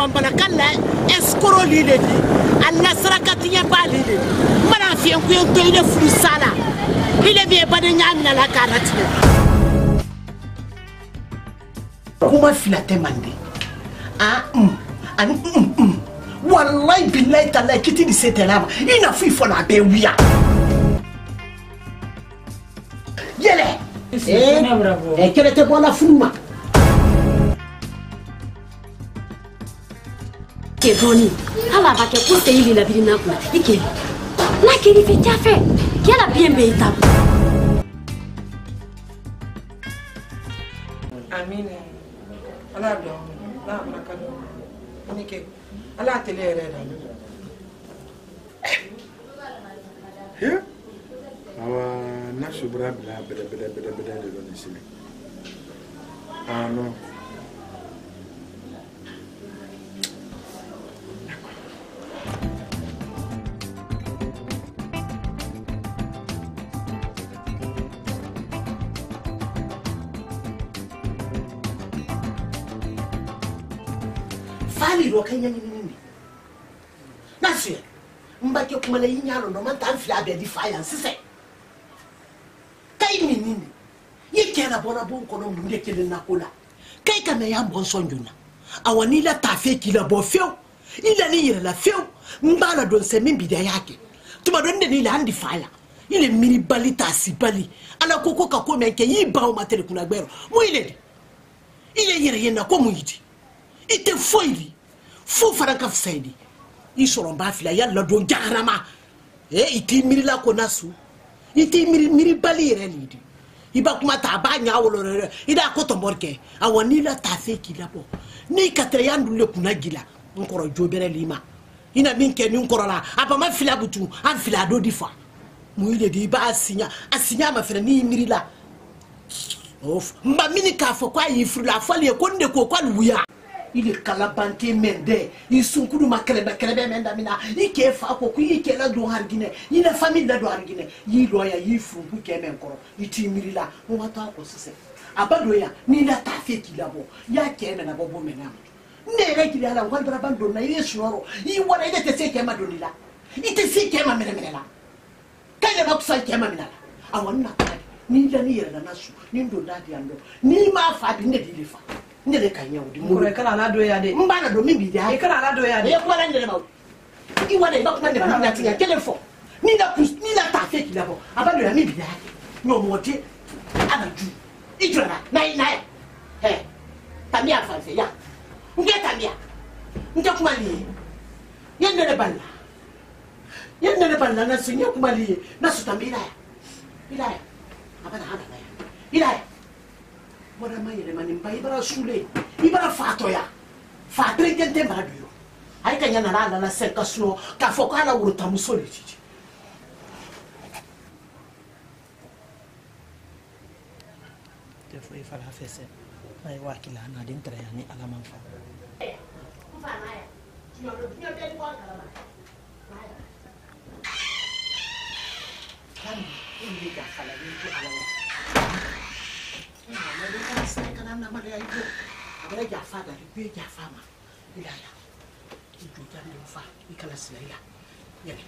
bambala kala escoro lile alla sarakati ya bali le mana fi en kuyen to ile furu sala ile bi bade nyamina la karati kuma filate mande wallahi billahi taala kiti di setelama ina fi fo na be wiya yele kele te bona fuluma Doni, ala va que pour payer la vie n'a pas. Et qui? Na qui fait ta fait? Qui a bien payé ta? Amin. Ala do. Na makado. Nike. Ala tele reda. Awa na subra bla bla de donisime. Ah non. Fali ro kanya nini nasi mbake kumala yinyalo no man tan fia be di fire sise kai nini yekena bona bon kono munde kele nakola kai kana ya bon sonjuna awani la tafe kila bo feu ila ni yira la feu mbala don se mimbi da yake tuma don de ni la andi fire ile miri bali tasibali ala koko ka ko menke yi bawo matere kuna gbero mo ile yira yena ko muyiti ite foili fo faranka fsaidi isoro mbafila yalla do jarama iti mirila ko nasu iti miri bali relidi iba kuma ta banya wolo ida ko to morke awani la tafe kilabo ni katre yandu le kuna gila nkoro jobere lima ina minke ni nkoro la aba ma fila butu an fila do difa mu ile di ba asinya ma fere ni mirila of mba mini ka fo kwa yifrula fali ko nde ko kwa luya il est calabante mende ils sont kudu makrebe menda mina ike fa ko ku ike la do hargine ina famille la do hargine yi loya yi fu ku kemen koro iti mirila mo wata ko sese abado ya ni la tafe kilabo ya kemen abobo menam ne re kili ala ko bra bando na ile shoro yi wala ile te se kema donila ite se kema menela kale ba kusa kema menala awonna ni la ni yera nasu ni ndo dadi ando ni ma fa bi ne dilifa ndele kanya udi mu ko kala na do ya de mbana do mimbi de e kala na do ya de e ko la ndele ba i wala ba kuma ndele na tiya telefon ni la tafe ki labo abado ya mimbi de no mote ana ju ijora na tamia fanse ya nge tamia nge kuma li yendele balla na sunya kuma li na su tambira ya abana hana ya Mora mayele manimba ibara sule ibara fato ya fatre gente maradio ai kanya na la seka sno ka fokala uruta musoli chichi te foi fala fese ai wakila na dintra yani ala manfa mfana ya nyo de kwa kala kan ini ga kala ni ala na mali ya ibo abere ja fada bi ja fama ila ya ijo jande fa ikala sila ila yele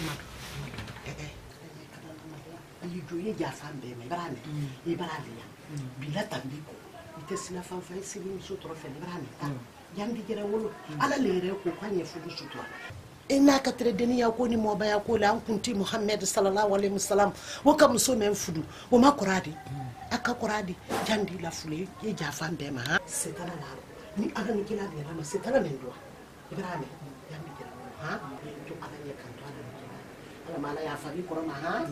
madu ijo ye ja fambe me barane e barane ya bila tambiko ite sila fanfa sili sutro fe barane ta yandi jere wolo ala lere ko kwanye fudu sutro ina ka tere deni ya ko ni mo ba ya ko la an kunti Muhammad sallallahu alaihi wasallam wo kam so men fudu wo ma quradi aka quradi jandi la fule ye ja fambe ma setana la ni ala ni kila de ma setana men do ibrahim yandi jere ha to ala ye kan to ala mala ya fa bi korona ha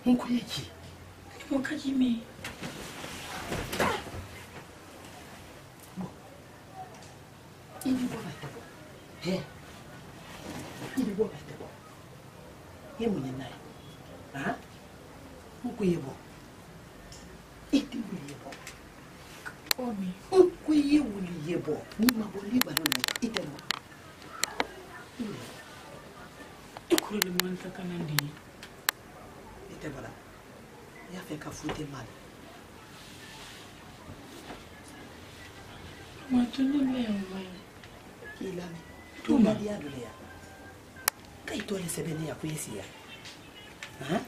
Nko yeki mo kajime ini bo bata bo he ini bo bata bo ye mun na ha ku yebo iti wuli yebo Omi. ku ye wuli yebo ni maboli ba no ite mo Ikuru le mwanta kanandi. ite bala ya fe ka fute mal Matuni leo mai. kilame tuma dia dole ya kai to le sebene ya kuyesiya ha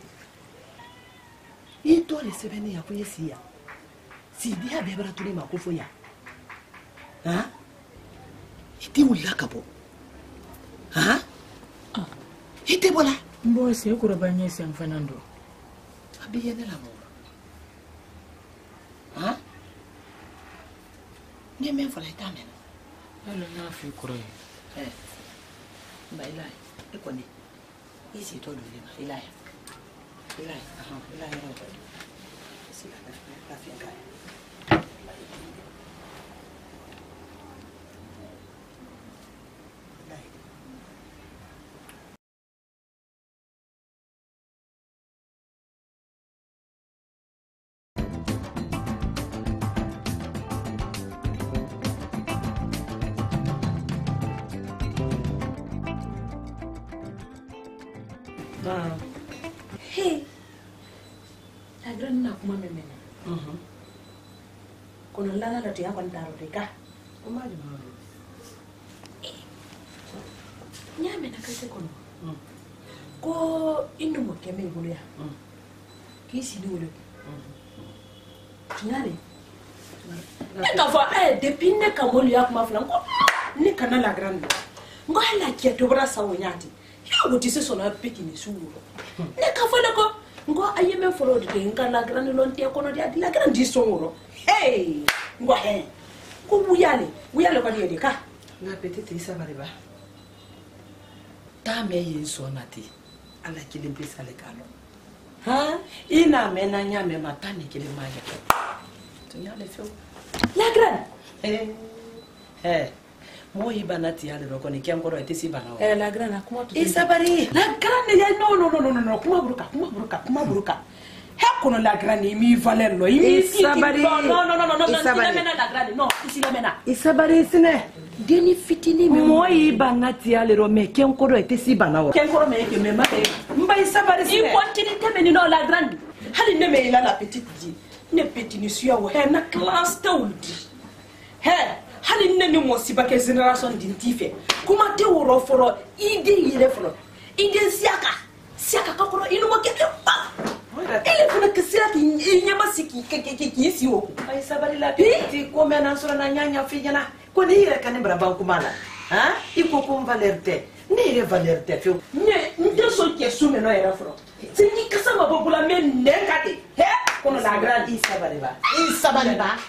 ito le sebene ya kuyesiya si dia bebra tuli makufo ya ha iti ulla kapo ha ite bola Mbo se kura banye se mfanando. abiye ne la mo ha ne men fala tamen Ala na fi kura. Bailai, ekoni. Isi to dole ma ilai. Ilai, ilai ro. Isi la fianga. Hey. La gran na kuma memena. Kono lana la tiya kon taro deka. Kuma di ma. Nyame na kase kono. Ko indu mo keme bulu ya. Kisi di wolo. Ngare. Eka fa depuis ne ka bolu ya kuma flan ko ni kana la grande. Ngo hala ke to bra sa wonyati. Ya wuti se sona pekini suwo. Ne ka fa ko ngo ayeme folo de nga la grande lonte kono dia la grande songoro. Hey! Ngo he. Ko wuyale ko de ka. Na petite isa bariba. Ta me yeso nati. Ala kile pesa le kalo. Ha? Ina mena nyame matani kile maja. Tunyale feo. La grande. Mo ibanati yale roko ni kiam koro etisi bana. La grande akuma to. Isabari. La grande ya no. Kuma buruka. He kono la grande mi valeur lo. Isabari. No. Isabari. Mena la grande. No, isi la mena. Isabari sine. Deni fitini me. Mo ibanati yale ro me kiam koro etisi bana. Ken koro me ke me ma. Mba Isabari sine. I continue te meni no la grande. Hali ne me ila la petite dit. Ne petit ni suya wo he na class te uldi. He hali ne ni mo siba ke generation din tife. Kuma te woro foro ide yire foro. Ide siaka ka koro inu mo keke pa. Ele funa kisia ki nyama siki ke si wo. Ai Isabari la petite ko mena sura na nyanya fijana. Ko ni ire kanembra banku mala. Ha? Iko ko valerte. Ni ire valerte fio. Ne nte so ke sume no era foro. Sini kasa mabobula men nekate. He kono la grande Isabari ba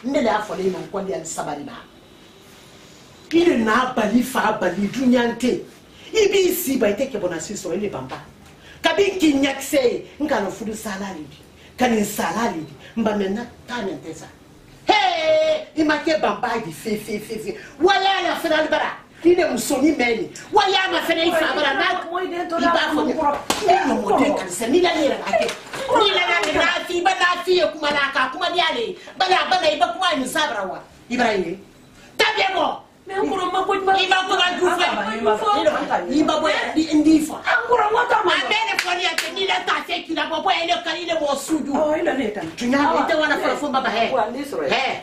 ne la fole mo ko ndi Isabari ba ile na bali fa bali dunyante ibi si ba ite ke bona siso ile bamba kabi kinyakse ngano fudu salari kani salari mba mena tanentesa imake bamba di fe wala la fena bara ile musoni meni waya ma fena ifa bara na iba fo ni mo de kan se ni la ni ra ake ni la na fi ba na fi kuma na ka kuma diale bana iba kuma ni sabra wa ibrahim tabiemo me ngoro ma ko ba iba ko ba jufa iba bo ndi fo ngoro ma ta ma bene fo ni ate ni la ta se ki na bo ele kan ile mo sudu ile ne kan tunya ite wana fo baba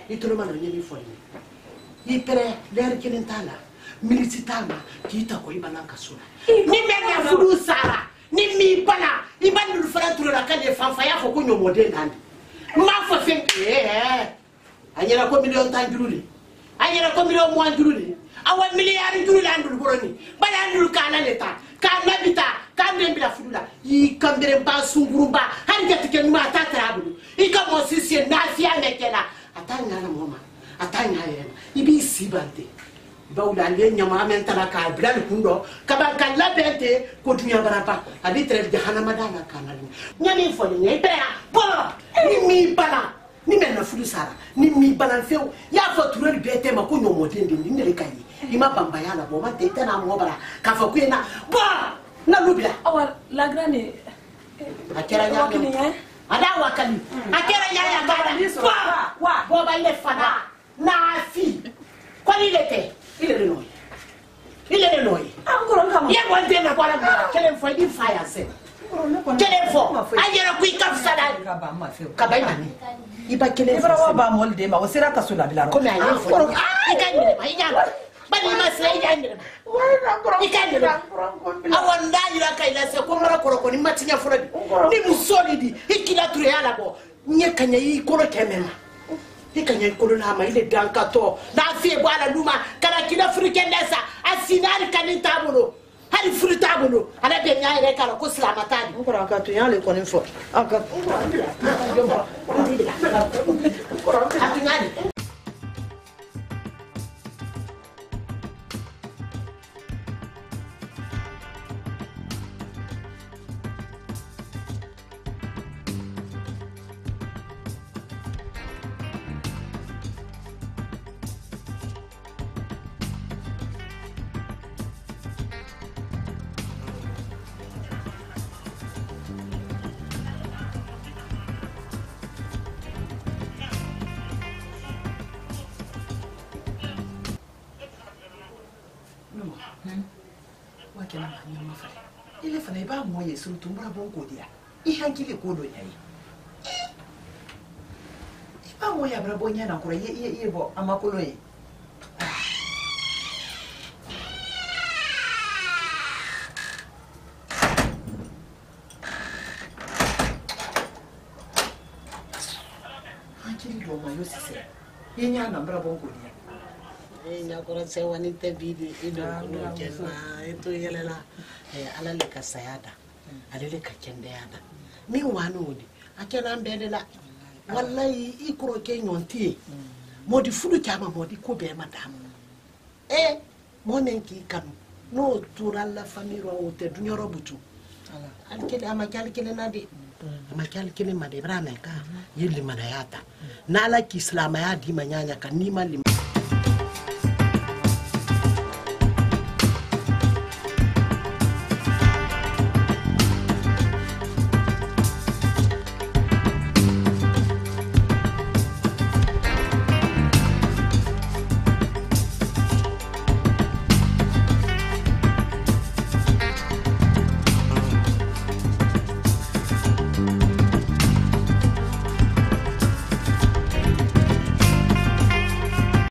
itolo mana ni fo ni ipere der kilintala milititama kita ko ibana kasura ni mena fudu sara ni mi bana ibana lu fara turo la kale fanfa ya fo ko nyomode ndandi ma fo fe anyera ko million tanjuruli anyera ko million mo anjuruli awa milliard juruli andul boroni bana andul kana leta kana bita kambe bila fudula yi kambere ba sungurumba hani gatike numa tatrabu ikamo sisi na fia mekela atanya na mama atanya yema ibi sibante bawla le nyama mentala ka bral kundo kabaka labente ko dunya barapa abitre jahannama dala kana nyani fo ni ipera bo ni mi bala ni mena fudu sara ni mi bala feu ya fo tureli bete ma ko nyomo tende ni ne kai ima bamba yana bo ma tete na mo bara ka fo ku na bo na lubila awa la grande akera nya ada wakali akera nya ya gada wa boba ile fana na fi kwani lete ile noy encore kama ye wande na kwala kele fo di fire se kele fo ayera ku ikafsada kabai mani iba kele Ibra wa ba molde ma wasira ka sula bila ko na ye fo ikandire ma inyanga bani ma se ikandire ikandire awanda yira kaila se ko mara ko ni matinya fo ni musolidi ikila ture yala bo nye kanya yi ko kemema ikanya ko na ma ile dankato na fie bwana duma kana kila frikendesa asinari kanita bolo hari fruta bolo ala be nya ire kala ko sila matani ngora ka tu yale ko ni fo aka atunyani wakena manya mafale ile fana ba mo yesu tumbura bonko dia ihankile ko do yayi ba mo ya brabo nya na kura ye bo amakolo ye hankile do ma yosise yenya na brabo bonko dia nyakora se wani tabidi ido kuno jenna eto yelela ala le kasayada ala le kakende yada mi wanu odi akena mbede la wallahi ikro ke nyonti modi fudu chama modi ko be madam monenki kanu no turalla famiro o te dunyoro butu alkele amakali kele nadi amakali kele made brana ka yeli manayata nala ki islama ya di manyanya kanima